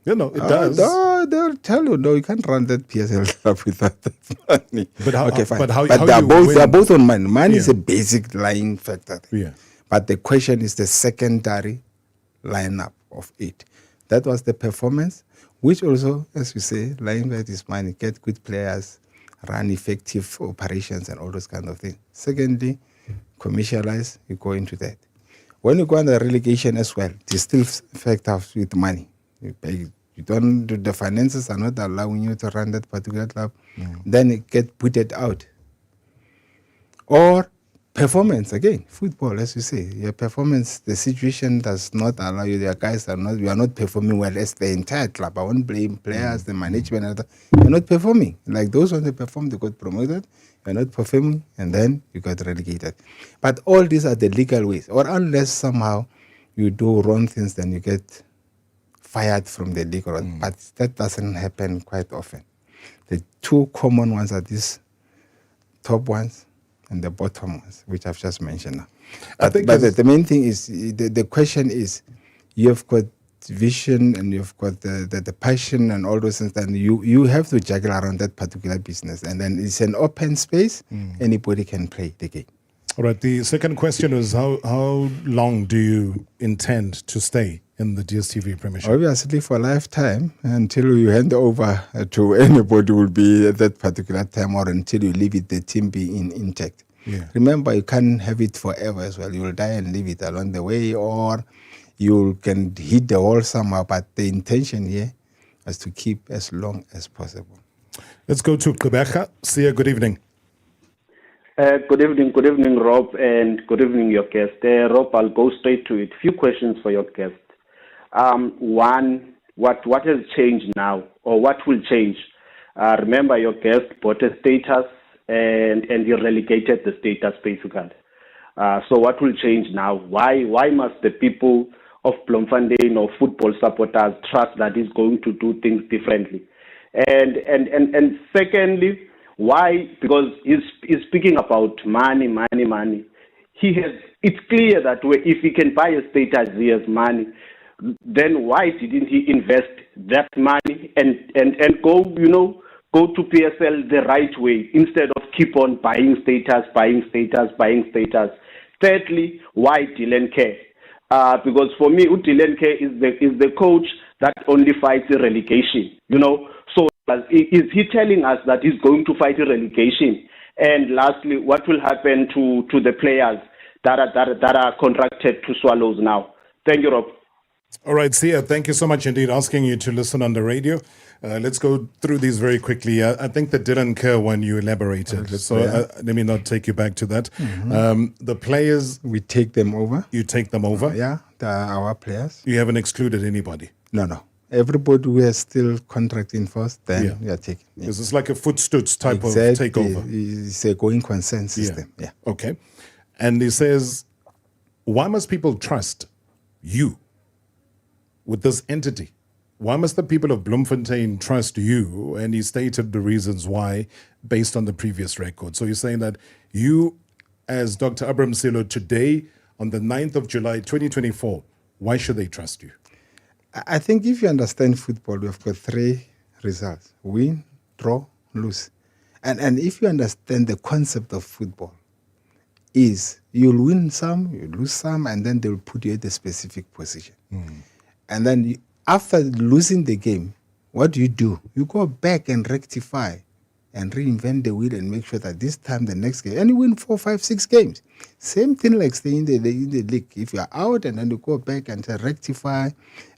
You know, it does. There will tell you, no, you can't run that PSL club without that money. But how? Okay, fine. But how? But how they are you both win? they are both on money. Money is Yeah. a basic lying factor. Yeah. But the question is the secondary lineup of it. That was the performance, which also, as we say, lying that is money. Get good players, run effective operations, and all those kind of things. Secondly, commercialize. You go into that. When you go on the relegation as well, it is still factors with money. You pay. You don't. The finances are not allowing you to run that particular club. Then it get putted out. Or performance again, football, as you say, your performance, the situation does not allow you. Your guys are not. You are not performing well as the entire club. I won't blame players, the management. And you're not performing like those ones. They perform, they got promoted. You're not performing, and then you got relegated. But all these are the legal ways. Or unless somehow you do wrong things, then you get fired from the league. But that doesn't happen quite often. The two common ones are these top ones and the bottom ones, which I've just mentioned now. But the main thing is, the question is, you have got vision and you've got the passion and all those things, and you have to juggle around that particular business. And then it's an open space, anybody can play the game. All right, the second question is, how long do you intend to stay in the DSTV Premiership? Obviously for a lifetime, until you hand over to anybody will be at that particular time, or until you leave it, the team be intact. Yeah. Remember, you can't have it forever as well. You will die and leave it along the way, or you can hit the wall somehow, but the intention here is to keep as long as possible. Let's go to Quebec. Sia, good evening. Good evening, Rob, and good evening, your guest. Rob, I'll go straight to it. Few questions for your guest. One, what has changed now, or what will change? Remember, your guest bought a status, and you relegated the status, basically. So what will change now? Why must the people of Bloemfontein or football supporters trust that he's going to do things differently? And secondly, why? Because he's speaking about money. It's clear that if he can buy a status, he has money. Then why didn't he invest that money and go to PSL the right way instead of keep on buying status? Thirdly, why Dylan Kerr? Because for me, Dylan Kerr is the coach that only fights the relegation. So is he telling us that he's going to fight the relegation? And lastly, what will happen to the players that are contracted to Swallows now? Thank you, Rob. All right, Sia, thank you so much indeed. Asking you to listen on the radio. Let's go through these very quickly. I think the Dylan Kerr one you elaborated. So let me not take you back to that. The players... We take them over. You take them over? Yeah, our players. You haven't excluded anybody? No. Everybody who is still contracting first, then we are taking. Yeah. It's like a footstoots type of takeover. It's a going consent system. Yeah. Okay. And he says, why must people trust you with this entity? Why must the people of Bloemfontein trust you? And he stated the reasons why based on the previous record. So you're saying that you, as Dr. Abram Sello, today, on the 9th of July, 2024, why should they trust you? I think if you understand football, we've got three results: win, draw, lose. And if you understand the concept of football, is you'll win some, you lose some, and then they'll put you at a specific position. And then after losing the game, what do? You go back and rectify and reinvent the wheel and make sure that this time, the next game, and you win 4, 5, 6 games. Same thing like staying in the league. If you're out and then you go back and rectify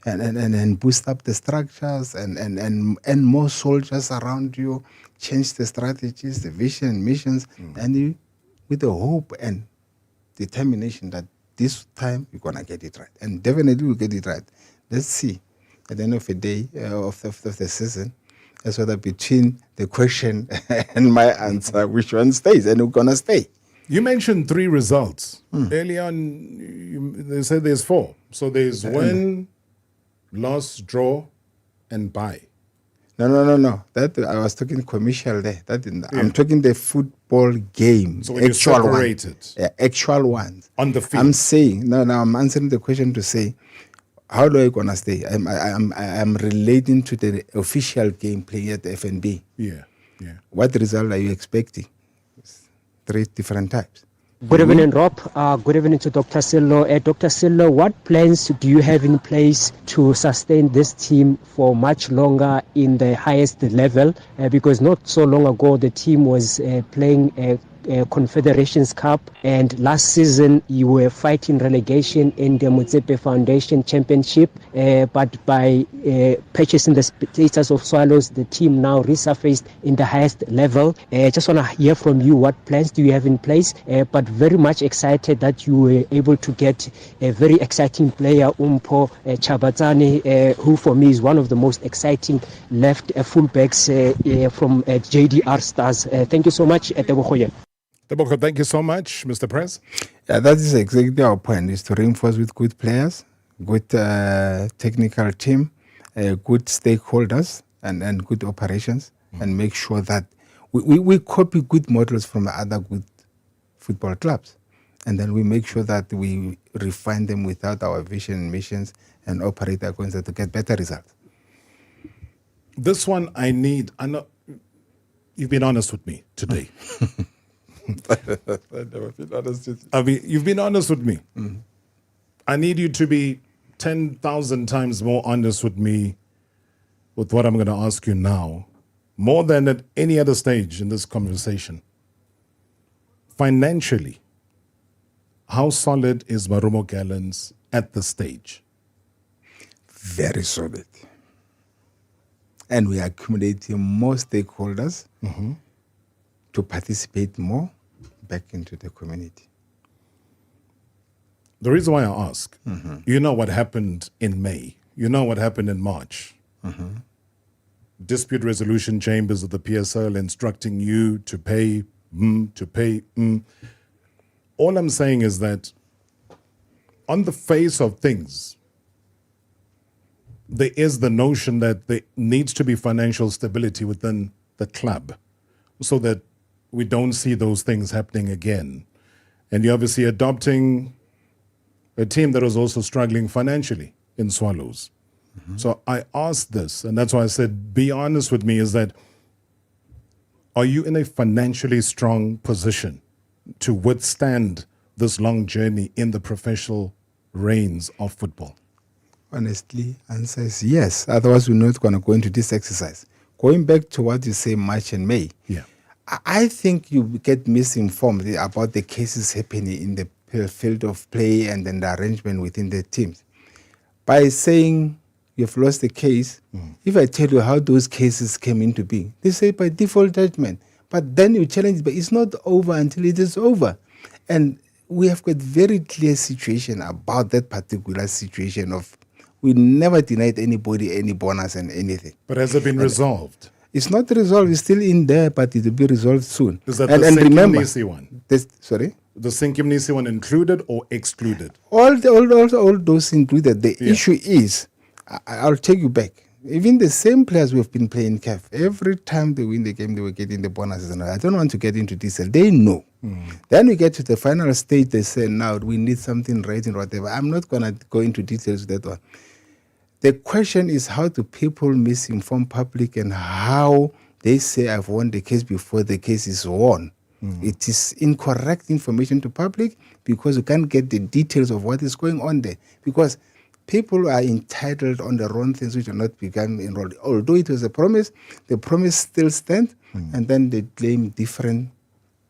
and boost up the structures and more soldiers around you, change the strategies, the vision and missions, and you, with the hope and determination that this time you're going to get it right. And definitely we'll get it right. Let's see at the end of the day of the season, as whether between the question and my answer, which one stays, and we're going to stay. You mentioned 3 results. Early on, they said there's 4. So there's win, loss, draw, and buy. No. That I was talking commercial there. I'm talking the football game. So when you separate it. Actual ones. On the field. I'm saying, I'm answering the question to say, How do I gonna stay? I'm relating to the official game playing at the FNB. Yeah. What result are you expecting? 3 different types. Good evening, Rob. Good evening to Dr. Sello. Dr. Sello, what plans do you have in place to sustain this team for much longer in the highest level? Because not so long ago, the team was playing a Confederations Cup, and last season you were fighting relegation in the Motsepe Foundation Championship, but by purchasing the status of Swallows, the team now resurfaced in the highest level. Just want to hear from you, what plans do you have in place? But very much excited that you were able to get a very exciting player, Umpo Chabatani, who for me is one of the most exciting left fullbacks from JDR Stars. Thank you so much, Tebogoye. Tebogo, thank you so much, Mr. Prez. Yeah, that is exactly our point, is to reinforce with good players, good technical team, good stakeholders, and good operations, and make sure that we copy good models from other good football clubs. And then we make sure that we refine them without our vision and missions and operate according to get better results. This one I know you've been honest with me today. I've never been honest with you. I mean, you've been honest with me. Mm-hmm. I need you to be 10,000 times more honest with me with what I'm going to ask you now, more than at any other stage in this conversation. Financially, how solid is Marumo Gallants at this stage? Very solid. And we are accumulating more stakeholders to participate more back into the community. The reason why I ask, you know what happened in May. You know what happened in March. Dispute resolution chambers of the PSL instructing you to pay, All I'm saying is that on the face of things, there is the notion that there needs to be financial stability within the club so that we don't see those things happening again. And you're obviously adopting a team that was also struggling financially in Swallows. So I asked this, and that's why I said, be honest with me, is that, are you in a financially strong position to withstand this long journey in the professional reins of football? Honestly, answer is yes. Otherwise, we're not going to go into this exercise. Going back to what you say, March and May, I think you get misinformed about the cases happening in the field of play and then the arrangement within the teams. By saying you've lost the case, if I tell you how those cases came into being, they say by default judgment. But then you challenge, but it's not over until it is over. And we have got very clear situation about that particular situation of we never denied anybody any bonus and anything. But has it been resolved? It's not resolved. It's still in there, but it will be resolved soon. Is that and the remember, Sinkimnisi one? Sorry? The Sinkimnisi one included or excluded? All those included. The issue is, I'll take you back. Even the same players who have been playing CAF, every time they win the game, they were getting the bonuses. And I don't want to get into detail. They know. Then we get to the final stage, they say, now we need something right and whatever. I'm not going to go into details with that one. The question is, how do people misinform public and how they say I've won the case before the case is won? It is incorrect information to public because you can't get the details of what is going on there. Because people are entitled on the wrong things which are not become enrolled. Although it was a promise, the promise still stands, and then they claim different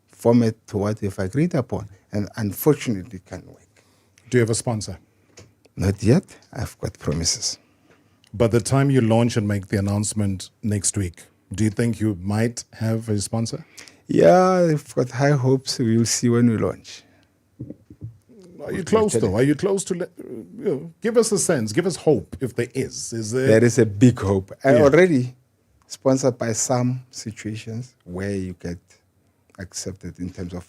format to what they've agreed upon. And unfortunately, it can't work. Do you have a sponsor? Not yet. I've got promises. By the time you launch and make the announcement next week, do you think you might have a sponsor? Yeah, I've got high hopes. We'll see when we launch. Are you close, though? Are you close to... give us a sense. Give us hope, if there is. There is a big hope. I already sponsored by some situations where you get accepted in terms of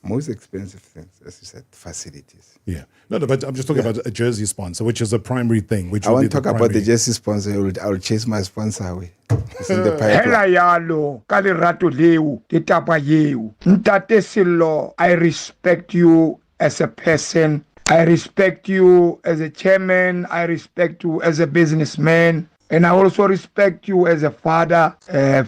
most expensive things, as you said, facilities. Yeah. No, but I'm just talking about a jersey sponsor, which is a primary thing. Which I won't talk about the jersey sponsor. I'll chase my sponsor away. It's in the pipeline. Hela yalo, ka lerato leo, le taba yeo. Ntate Sello, I respect you as a person. I respect you as a chairman. I respect you as a businessman. And I also respect you as a father.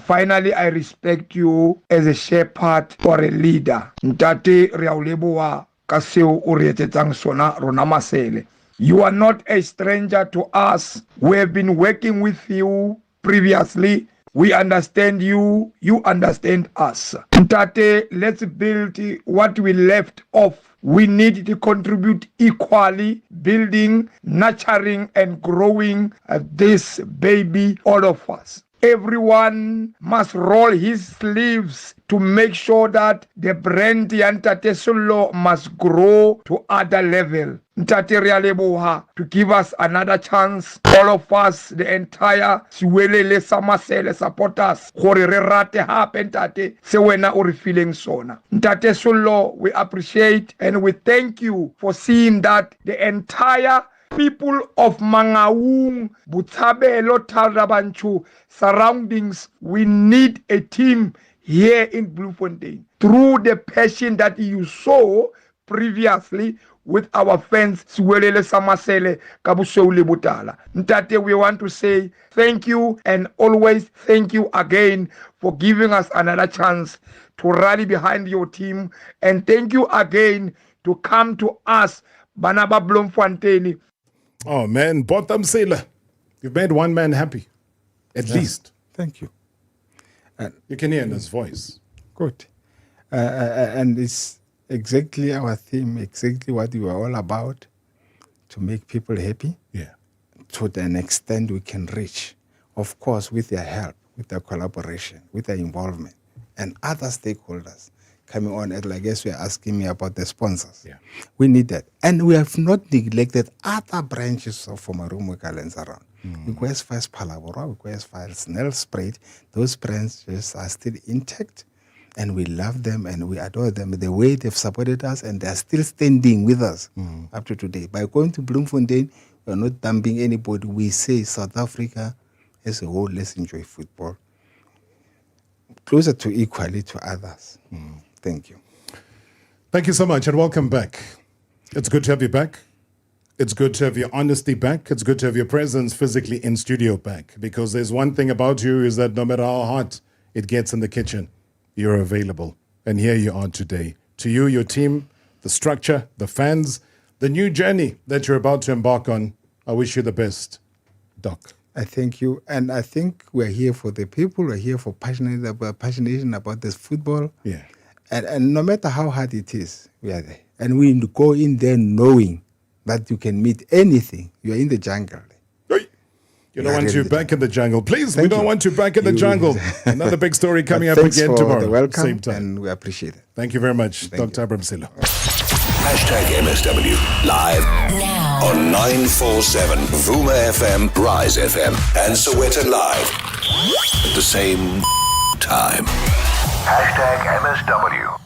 Finally, I respect you as a shepherd or a leader. Ntate re a o leboha ka seo o re etsetsang sona rona Masele. You are not a stranger to us. We have been working with you previously. We understand you. You understand us. Ntate, let's build what we left off. We need to contribute equally, building, nurturing, and growing this baby, all of us. Everyone must roll his sleeves to make sure that the brand Ntate Sello must grow to other level. Ntate re a leboha to give us another chance. All of us, the entire Siwelele Samasele supporters, gore re rate hape ntate se wena o re feeling sona. Ntate Sello, we appreciate and we thank you for seeing that the entire people of Mangaung, Botshabelo, Tarabanchu, surroundings, we need a team here in Bloemfontein. Through the passion that you saw previously with our fans, Siwelele Samasele, Kabusole Butala. Ntate, we want to say thank you and always thank you again for giving us another chance to rally behind your team. And thank you again to come to us, Banaba Bloemfontein. Oh man, Abram Sello, you've made one man happy, at least. Thank you. You can hear in his voice. Good. And it's exactly our theme, exactly what we were all about, to make people happy. Yeah. To an extent we can reach. Of course, with their help, with their collaboration, with their involvement, and other stakeholders coming on. And I guess you're asking me about the sponsors. Yeah. We need that. And we have not neglected other branches of Marumo Gallants around. We go as far as Palabora, we go as far as Nelspruit. Those branches are still intact, and we love them and we adore them. The way they've supported us, and they're still standing with us up to today. By going to Bloemfontein, we're not dumping anybody. We say South Africa as a whole, let's enjoy football. Closer to equally to others. Thank you. Thank you so much and welcome back. It's good to have you back. It's good to have your honesty back. It's good to have your presence physically in studio back, because there's one thing about you is that no matter how hot it gets in the kitchen, you're available. And here you are today. To you, your team, the structure, the fans, the new journey that you're about to embark on, I wish you the best, Doc. I thank you. And I think we're here for the people. We're here for passionation about this football. Yeah. And no matter how hard it is, we are there. And we go in there knowing that you can meet anything. You're in the jungle. You don't want you back in the jungle. Please, we don't want you back in the jungle. Another big story coming up again tomorrow. The welcome, same time. And we appreciate it. Thank you very much, Dr. Abram Sello. #MSW live now on 947 Vuma FM, Rise FM, and Soweto Live at the same time. #MSW.